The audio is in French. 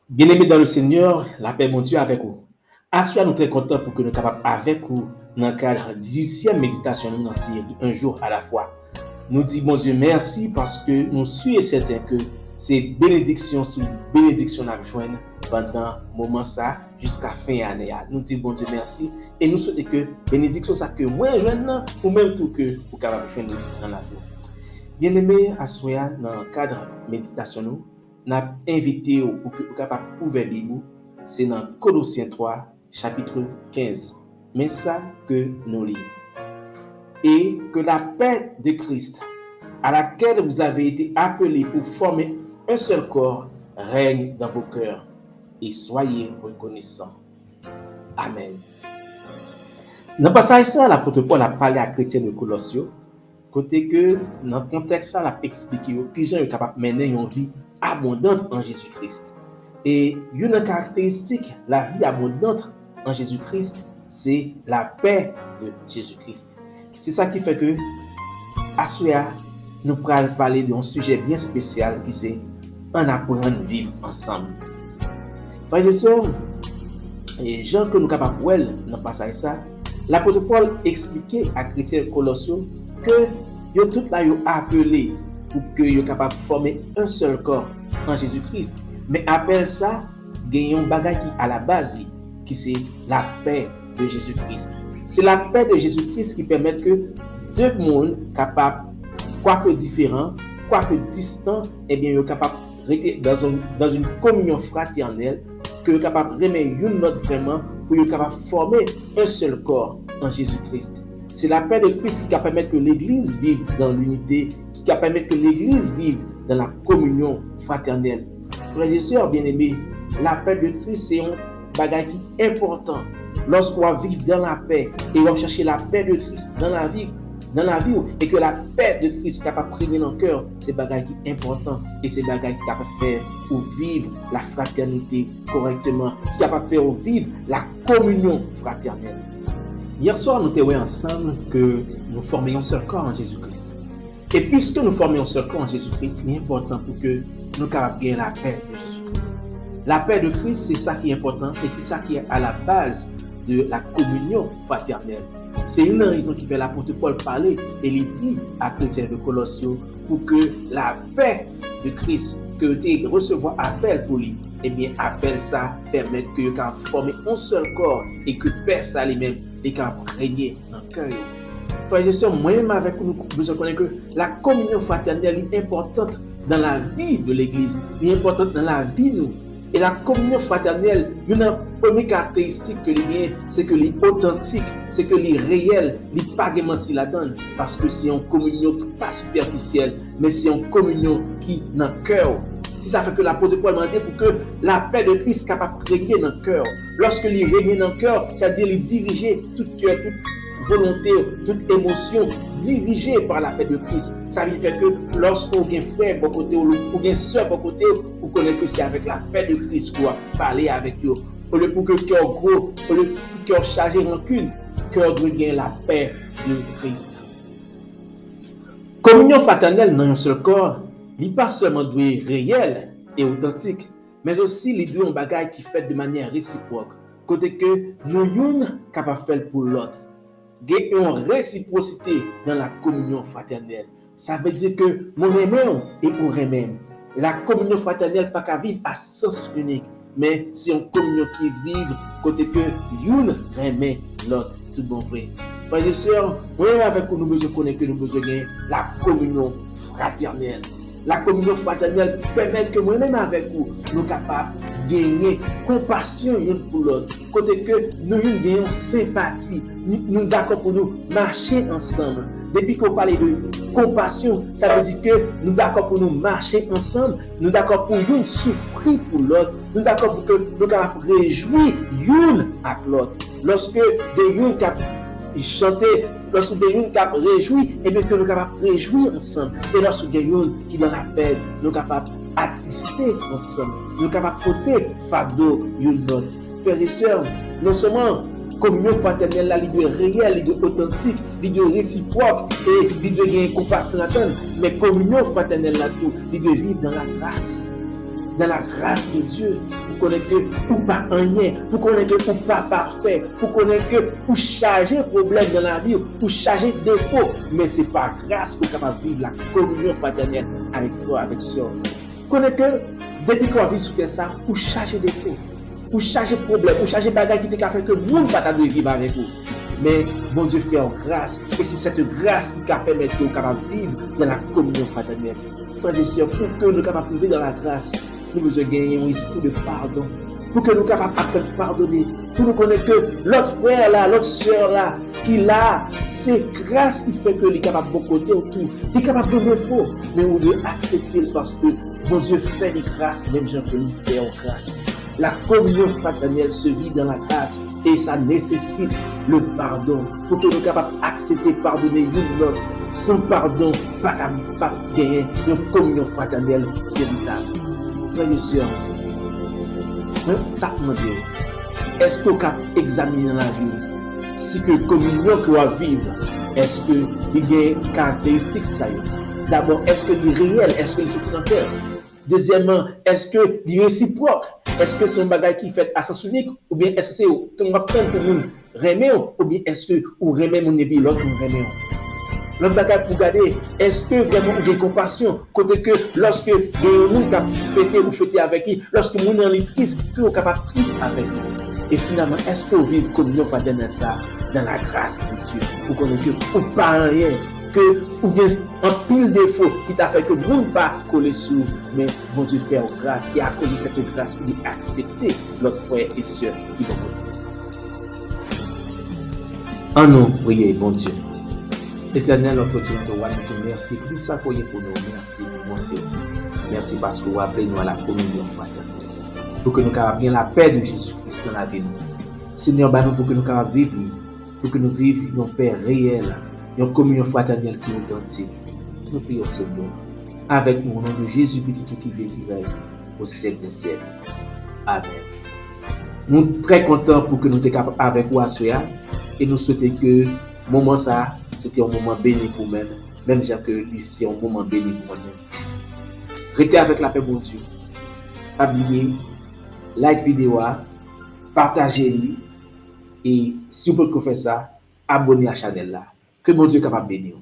Bien-aimés dans le Seigneur, la paix, mon Dieu, avec vous. Assoyez nous très contents pour que nous capables avec vous dans le cadre 18e méditation dans la série Un jour à la fois. Nous disons, bon Dieu, merci parce que nous sommes certains que c'est bénédiction sur bénédiction à joindre pendant le moment ça jusqu'à fin année. Nous disons, bon Dieu, merci et nous souhaitons que bénédiction ça que moi joindre ou même tout que vous capable de joindre dans la vie. Bien-aimés, assoyez dans le cadre méditation nous n'a invité pour que vous capable ouvrir Bible, c'est dans Colossiens 3 chapitre 15. Mais ça que nous lisons. Et que la paix de Christ, à laquelle vous avez été appelés pour former un seul corps, règne dans vos cœurs et soyez reconnaissants. Amen. Dans le passage ça, l'apôtre Paul a parlé à chrétiens de Colossiens, côté que dans le contexte ça, il a expliqué que les gens sont capables de mener une vie abondante en Jésus-Christ. Et une caractéristique, la vie abondante en Jésus-Christ, c'est la paix de Jésus-Christ. C'est ça qui fait que, à Soya, nous allons parler d'un sujet bien spécial qui c'est en apprendre à vivre ensemble. Frères et sœurs, et gens que nous sommes capables de voir dans le passage ça, l'apôtre Paul expliquait à chrétiens Colossiens que ils tout là ils appelé pour que ils capable de former un seul corps en Jésus-Christ. Mais après ça, gagnons bagage qui à la base qui c'est la paix de Jésus-Christ. C'est la paix de Jésus-Christ qui permet que deux mondes capables, quoique différents, quoique distants, eh bien, ils sont capables de rester dans une communion fraternelle, que sont capables de remettre une autre vraiment pour être capables de former un seul corps en Jésus-Christ. C'est la paix de Christ qui permet que l'Église vive dans l'unité, qui permet que l'Église vive dans la communion fraternelle. Frères et sœurs bien-aimés, la paix de Christ, c'est un bagage qui est important. Lorsqu'on va vivre dans la paix et on va chercher la paix de Christ dans la vie, et que la paix de Christ est capable de prendre dans le cœur, c'est bagage qui est important et c'est bagage qui est capable de faire ou vivre la fraternité correctement, qui est capable de faire ou vivre la communion fraternelle. Hier soir, nous étions ensemble que nous formions un seul corps en Jésus-Christ. Et puisque nous formions un seul corps en Jésus-Christ, il est important pour que nous capables de gagner la paix de Jésus-Christ. La paix de Christ, c'est ça qui est important et c'est ça qui est à la base de la communion fraternelle. C'est une raison qui fait l'apôtre Paul parler et il dit à chrétiens de Colossiens pour que la paix de Christ que tu recevoir appel pour lui, eh bien appel ça permet que tu puisses former un seul corps et que paix ça lui-même est capable de régner dans le cœur. Frères et sœurs, moi-même avec nous, nous connaissons que la communion fraternelle est importante dans la vie de l'Église, est importante dans la vie de nous. Et la communion fraternelle, une première caractéristique que l'il c'est que l'il est authentique, c'est que l'il est réel, l'il n'est pas menti la donne, parce que c'est une communion pas superficielle, mais c'est une communion qui est dans le cœur. Si ça fait que l'apôtre Paul m'a dit pour que la paix de Christ soit capable de régner dans le cœur. Lorsque l'il règne dans le cœur, c'est-à-dire l'il diriger tout cœur, toute volonté, toute émotion dirigée par la paix de Christ. Ça veut dire que lorsqu'on a un frère bon côté ou un soeur bon côté, vous connaissez que c'est avec la paix de Christ qu'on va parler avec eux. Au lieu pour que le cœur gros, au lieu pour que le cœur chargé rancune, le cœur doit gagner la paix de Christ. Communion fraternelle dans un seul corps, il n'est pas seulement réel et authentique, mais aussi les deux ont bagaille qui fait de manière réciproque. Côté que nous sommes capables de faire pour l'autre. Il y a une réciprocité dans la communion fraternelle. Ça veut dire que mon remède et mon remède. La communion fraternelle pas qu'à vivre à sens unique, mais c'est une communion qui vive côté que une remède l'autre. Tout bon vrai. Frères et sœurs, moi-même avec nous besoin connaître que nous besoin gagner la communion fraternelle. La communion fraternelle permet que moi-même avec vous, nous capables de gagner compassion l'un pour l'autre. Côté que nous gagnons sympathie, nous d'accord pour nous marcher ensemble. Depuis qu'on parle de compassion, ça veut dire que nous d'accord pour nous marcher ensemble, nous d'accord pour nous souffrir pour l'autre, nous d'accord pour que nous capables de réjouir l'un avec l'autre. Lorsque des gens qui chantent, lorsque des gens qui réjouissent, et bien que nous sommes capables de réjouir ensemble. Et lorsque des gens qui dans la peine, nous sommes capables d'attrister ensemble. Nous sommes capables de porter fardeau une autre. Frères et sœurs, non seulement communion fraternelle là, il doit réel, il doit authentique, il doit réciproque et il doit gagner compassion là-dedans. Mais communion fraternelle là tout, il doit vivre dans la grâce. dans la grâce de Dieu, pour connaître que ou pas rien, pour connaître que ou pas parfait, pour connaître que ou charger problème dans la vie, ou charger défaut, mais c'est par grâce qu'on est capable de vivre la communion fraternelle avec frère, avec soeur. Connaître que depuis qu'on vit sous ça, ou charger défaut, ou charger problème, ou charger bagage qui t'a fait que le monde pas ta vivre avec vous. Mais bon Dieu fait en grâce. Et c'est cette grâce qui permet de nous capables de vivre dans la communion fraternelle. Frères et sœurs, pour que nous soyons capables de vivre dans la grâce, nous devons gagner un esprit de pardon. Pour que nous soyons capables de pardonner. Pour nous connaître que l'autre frère là, l'autre sœur là, qui là, c'est grâce qui fait que les capables de bon côté autour. Il est capable de défaut. Mais on doit accepter parce que bon Dieu fait des grâces, même gens que nous fait en grâce. La communion fraternelle se vit dans la grâce et ça nécessite le pardon pour que nous soyons capables d'accepter, pardonner l'autre. Sans pardon, pas gagner une communion fraternelle véritable. Frères et sœurs, est-ce que vous avez examiné dans la vie si que la communion que vous vivre, est-ce que il y a des caractéristiques ça? D'abord, est-ce que c'est réel? Est-ce que c'est sorti dans le cœur? Deuxièmement, est-ce que c'est réciproque? Est-ce que c'est un bagage qui fait à sens unique? Ou bien est-ce que c'est qu'on va prendre pour nous remettre? Ou bien est-ce que vous remettez mon épi, l'autre nous remet? L'autre bagage pour garder, est-ce que vraiment vous avez compassion? Côté que lorsque nous avons fêté avec lui, lorsque nous sommes triste, que vous êtes capable de triste avec lui. Et finalement, est-ce que vous vivez comme nous fraternels ça dans la grâce de Dieu? Vous connaissez que vous ne parlez rien. Que ou bien un pile défaut qui t'a fait que vous ne pas coller sous, mais bon Dieu fait en grâce et à cause de cette grâce vous accepter notre frère et soeur qui vont côté. En nous, priez, bon Dieu. Éternel, notre Dieu, merci pour tout ça pour nous. Merci pour mon Dieu. Merci parce que vous appelez nous à la communion fraternelle. Pour que nous puissions bien la paix de Jésus-Christ dans la vie. Seigneur, pour que nous puissions vivre, pour que nous vivions une paix réelle. Une communion fraternelle qui est authentique. Nous prions Seigneur, avec nous au nom de Jésus petit tout qui vit qui règne au siècle des siècles. Amen. Nous sommes très contents pour que nous soyons capables avec vous à soir et nous souhaitons que moment ça, c'était un moment béni pour nous, même si c'est un moment béni pour nous. Restez avec la paix de Dieu. Abonnez, like vidéo, partagez-le et si vous pouvez faire ça, abonnez à la chaîne là. Que mon Dieu est capable de bénir.